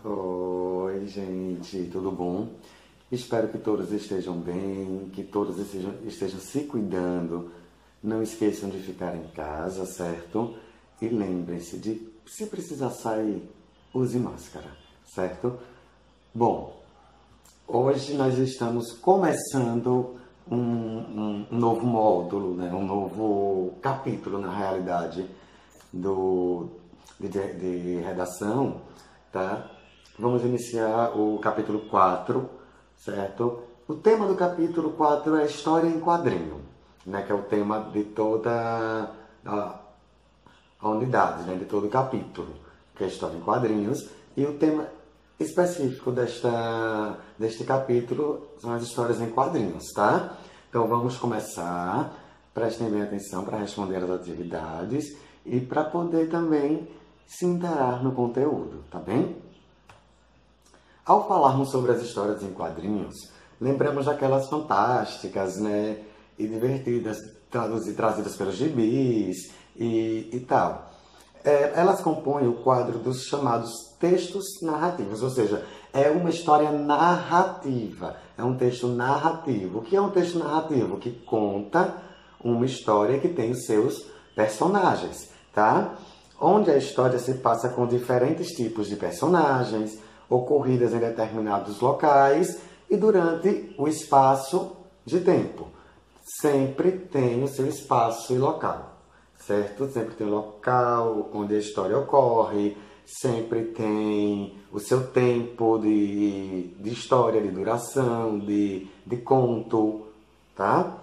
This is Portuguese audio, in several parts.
Oi, gente, tudo bom? Espero que todos estejam bem, que todos estejam se cuidando. Não esqueçam de ficar em casa, certo? E lembrem-se de, se precisar sair, use máscara, certo? Bom, hoje nós estamos começando um novo módulo, né? Um novo capítulo, na realidade, de redação, tá? Vamos iniciar o capítulo 4, certo? O tema do capítulo 4 é História em Quadrinho, né? Que é o tema de toda a unidade, né? De todo o capítulo, que é História em Quadrinhos. E o tema específico deste capítulo são as histórias em quadrinhos, tá? Então vamos começar. Prestem bem atenção para responder as atividades e para poder também se inteirar no conteúdo, tá bem? Ao falarmos sobre as histórias em quadrinhos, lembramos daquelas fantásticas, né, e divertidas, trazidas pelos gibis e tal. Elas compõem o quadro dos chamados textos narrativos, ou seja, é uma história narrativa, é um texto narrativo. O que é um texto narrativo? Que conta uma história que tem os seus personagens, tá? Onde a história se passa com diferentes tipos de personagens, ocorridas em determinados locais e durante o espaço de tempo. Sempre tem o seu espaço e local, certo? Sempre tem o local onde a história ocorre, sempre tem o seu tempo de história, de duração, de conto, tá?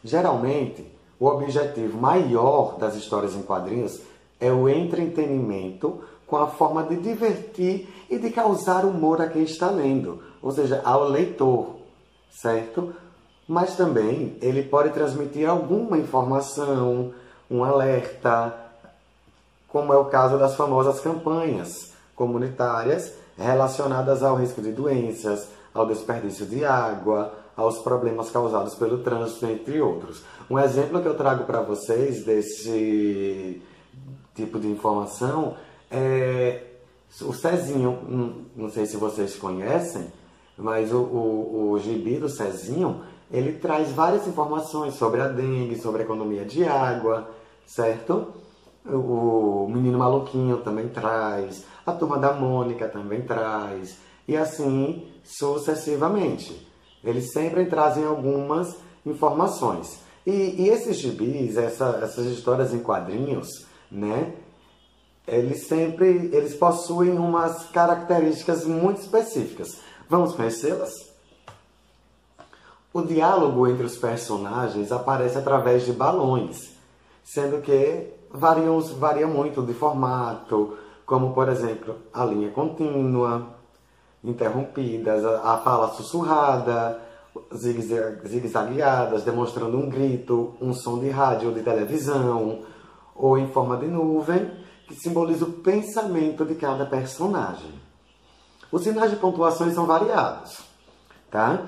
Geralmente, o objetivo maior das histórias em quadrinhos é o entretenimento com a forma de divertir e de causar humor a quem está lendo, ou seja, ao leitor, certo? Mas também ele pode transmitir alguma informação, um alerta, como é o caso das famosas campanhas comunitárias relacionadas ao risco de doenças, ao desperdício de água, aos problemas causados pelo trânsito, entre outros. Um exemplo que eu trago para vocês desse tipo de informação é o Cezinho. Não sei se vocês conhecem, mas o gibi do Cezinho, ele traz várias informações sobre a dengue, sobre a economia de água, certo? O Menino Maluquinho também traz, a Turma da Mônica também traz, e assim sucessivamente. Eles sempre trazem algumas informações. E esses gibis, essas histórias em quadrinhos, né? Eles possuem umas características muito específicas. Vamos conhecê-las? O diálogo entre os personagens aparece através de balões, sendo que varia muito de formato, como, por exemplo, a linha contínua, interrompidas, a fala sussurrada, zigue-zagueadas, demonstrando um grito, um som de rádio ou de televisão, ou em forma de nuvem, que simboliza o pensamento de cada personagem. Os sinais de pontuações são variados, tá?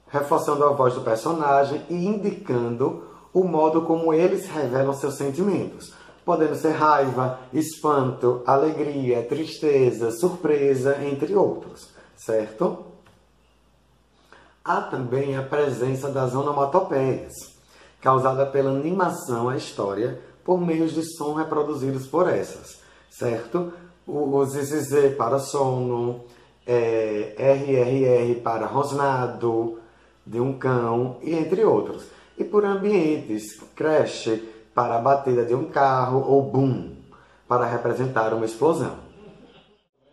Reforçando a voz do personagem e indicando o modo como eles revelam seus sentimentos, podendo ser raiva, espanto, alegria, tristeza, surpresa, entre outros, certo? Há também a presença das onomatopeias, causada pela animação à história por meios de som reproduzidos por essas, certo? O ZZZ para sono, RRR para rosnado de um cão, e entre outros. E por ambientes, creche para a batida de um carro ou boom para representar uma explosão.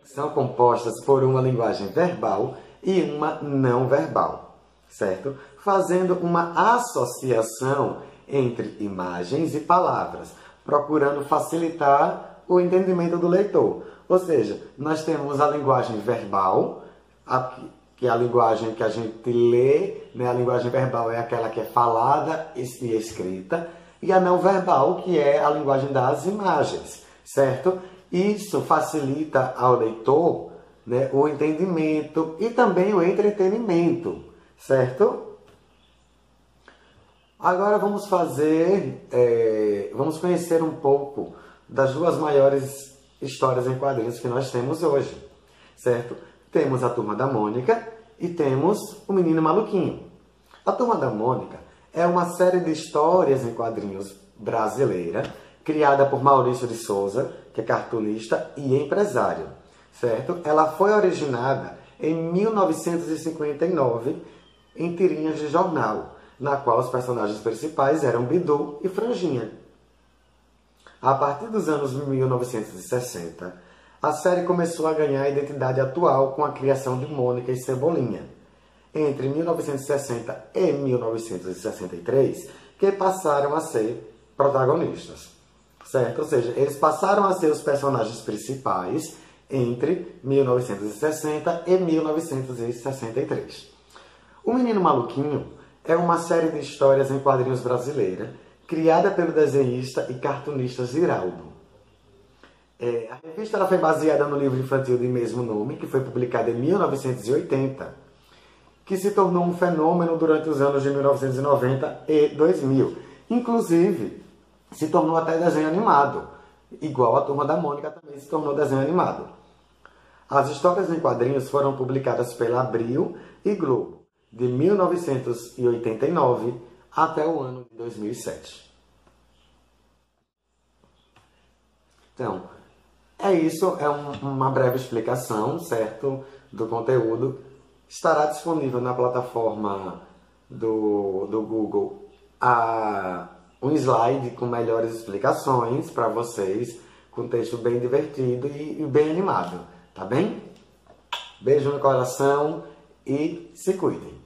São compostas por uma linguagem verbal e uma não verbal, certo? Fazendo uma associação entre imagens e palavras, procurando facilitar o entendimento do leitor. Ou seja, nós temos a linguagem verbal, que é a linguagem que a gente lê, né? A linguagem verbal é aquela que é falada e escrita, e a não verbal, que é a linguagem das imagens, certo? Isso facilita ao leitor, né, o entendimento e também o entretenimento, certo? Agora vamos conhecer um pouco das duas maiores histórias em quadrinhos que nós temos hoje, certo? Temos a Turma da Mônica e temos o Menino Maluquinho. A Turma da Mônica é uma série de histórias em quadrinhos brasileira, criada por Maurício de Souza, que é cartunista e empresário, certo? Ela foi originada em 1959 em tirinhas de jornal, na qual os personagens principais eram Bidu e Franjinha. A partir dos anos 1960, a série começou a ganhar a identidade atual com a criação de Mônica e Cebolinha, entre 1960 e 1963, que passaram a ser protagonistas, certo? Ou seja, eles passaram a ser os personagens principais entre 1960 e 1963. O Menino Maluquinho é uma série de histórias em quadrinhos brasileira, criada pelo desenhista e cartunista Ziraldo. A revista ela foi baseada no livro infantil de mesmo nome, que foi publicado em 1980, que se tornou um fenômeno durante os anos de 1990 e 2000. Inclusive, se tornou até desenho animado, igual a Turma da Mônica também se tornou desenho animado. As histórias em quadrinhos foram publicadas pela Abril e Globo, de 1989 até o ano de 2007. Então, é isso, é uma breve explicação, certo, do conteúdo. Estará disponível na plataforma do Google um slide com melhores explicações para vocês, com texto bem divertido e bem animado, tá bem? Beijo no coração e se cuidem!